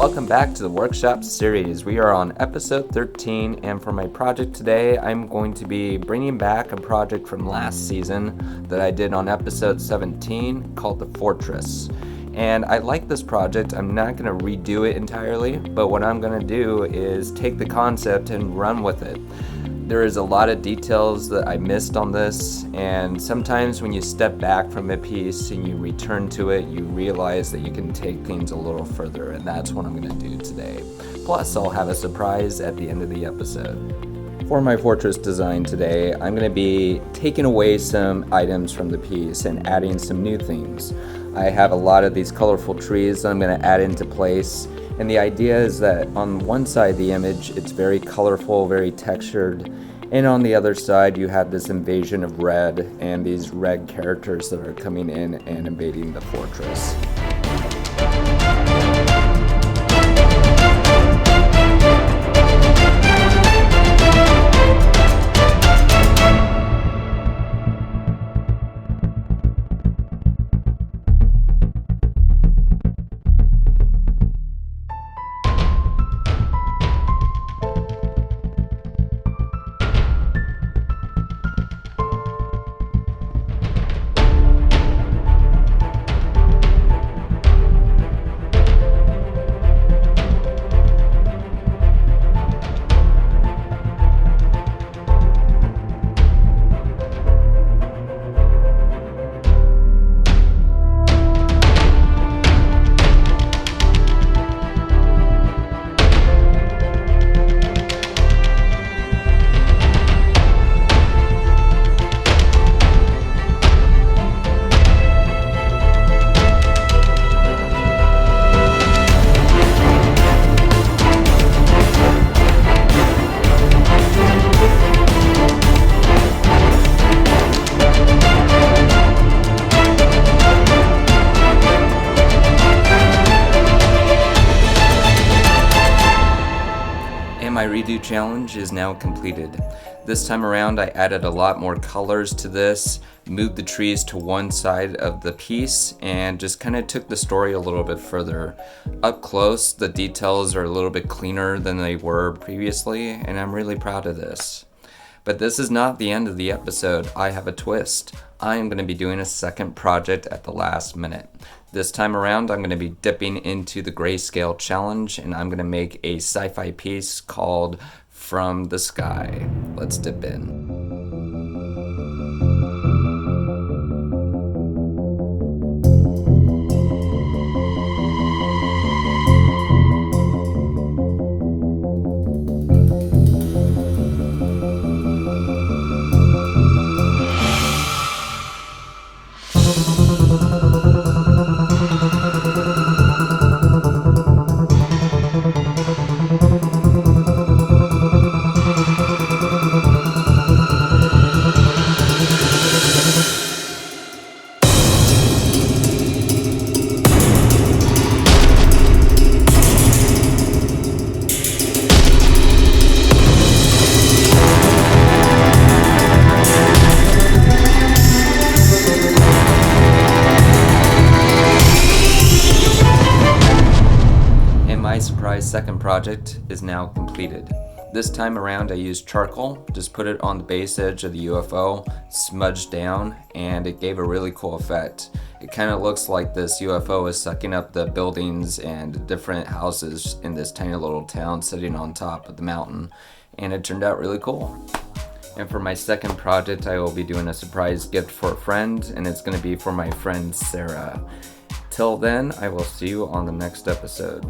welcome back to the workshop series. We are on episode 13, and for my project today, I'm going to be bringing back a project from last season that I did on episode 17 called The Fortress. And I like this project. I'm not going to redo it entirely, but what I'm going to do is take the concept and run with it. There is a lot of details that I missed on this, and sometimes when you step back from a piece and you return to it, you realize that you can take things a little further, and that's what I'm going to do today. Plus, I'll have a surprise at the end of the episode. For my fortress design today, I'm going to be taking away some items from the piece and adding some new things. I have a lot of these colorful trees that I'm going to add into place. And the idea is that on one side of the image, it's very colorful, very textured. And on the other side, you have this invasion of red and these red characters that are coming in and invading the fortress. My redo challenge is now completed. This time around I added a lot more colors to this, moved the trees to one side of the piece, and just kind of took the story a little bit further. Up close, the details are a little bit cleaner than they were previously, and I'm really proud of this. But this is not the end of the episode. I have a twist. I am going to be doing a second project at the last minute. This time around, I'm going to be dipping into the grayscale challenge, and I'm going to make a sci-fi piece called From the Sky. Let's dip in. My surprise second project is now completed. This time around I used charcoal, just put it on the base edge of the UFO, smudged down, and it gave a really cool effect. It kind of looks like this UFO is sucking up the buildings and different houses in this tiny little town sitting on top of the mountain, and it turned out really cool. And for my second project, I will be doing a surprise gift for a friend, and it's going to be for my friend Sarah. Till then, I will see you on the next episode.